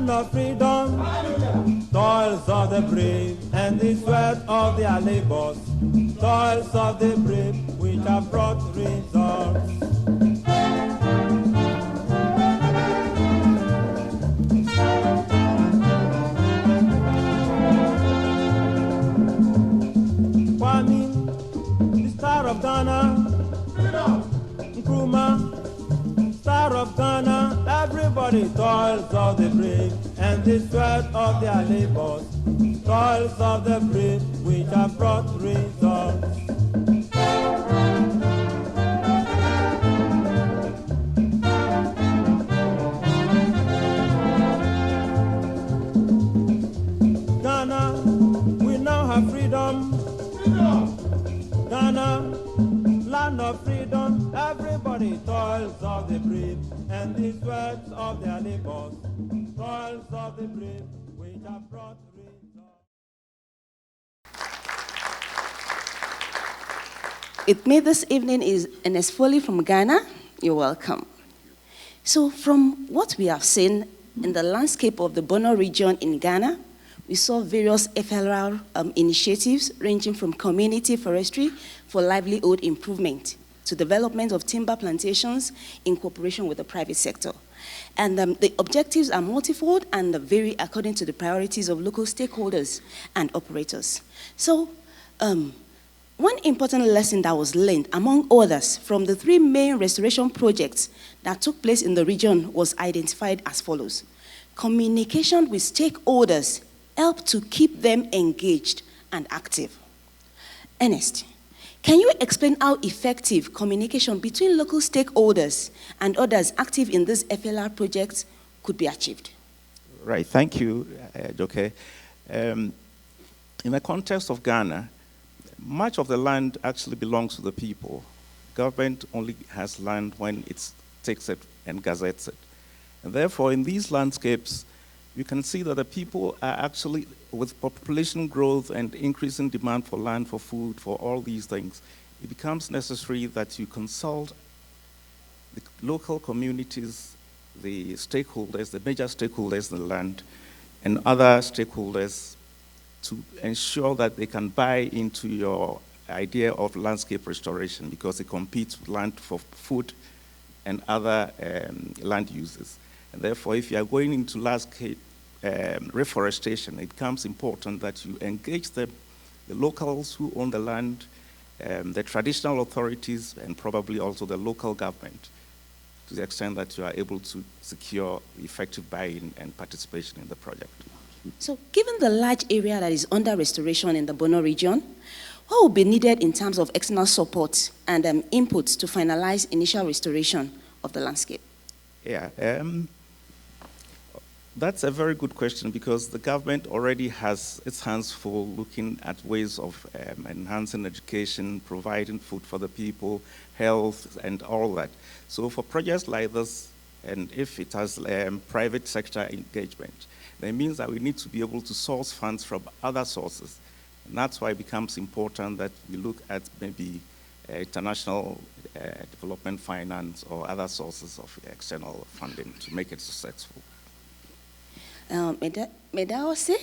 land of freedom, toils of the brave, and the sweat of their labors, toils of the brave, which have brought results. Kwame, the star of Ghana, Nkrumah, star of Ghana, everybody toils of the brave, and the sweat of their labors, toils of the brave, which have brought results. Ghana, we now have freedom. Ghana, land of freedom, everybody toils of the brave, and the sweat of their labors, toils of the brave, which have brought results. With me this evening is Ernest Foley from Ghana. You're welcome. So from what we have seen in the landscape of the Bonn region in Ghana, we saw various FLR initiatives ranging from community forestry for livelihood improvement to development of timber plantations in cooperation with the private sector. And the objectives are multifold and vary according to the priorities of local stakeholders and operators. So one important lesson that was learned, among others, from the 3 main restoration projects that took place in the region was identified as follows. Communication with stakeholders help to keep them engaged and active. Ernest, can you explain how effective communication between local stakeholders and others active in these FLR projects could be achieved? Right, thank you, Joke. In the context of Ghana, much of the land actually belongs to the people. Government only has land when it takes it and gazettes it. And therefore, in these landscapes, you can see that the people are actually, with population growth and increasing demand for land, for food, for all these things, it becomes necessary that you consult the local communities, the stakeholders, the major stakeholders in the land, and other stakeholders to ensure that they can buy into your idea of landscape restoration, because it competes with land for food and other land uses. And therefore, if you are going into landscape reforestation, it becomes important that you engage the locals who own the land, the traditional authorities, and probably also the local government, to the extent that you are able to secure effective buy-in and participation in the project. So, given the large area that is under restoration in the Bonn region, what will be needed in terms of external support and inputs to finalize initial restoration of the landscape? Yeah, that's a very good question, because the government already has its hands full looking at ways of enhancing education, providing food for the people, health, and all that. So for projects like this, and if it has private sector engagement, that means that we need to be able to source funds from other sources. And that's why it becomes important that we look at maybe international development finance or other sources of external funding to make it successful. May I say?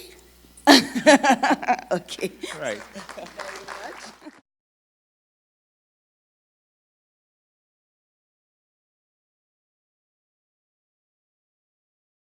Okay. Right.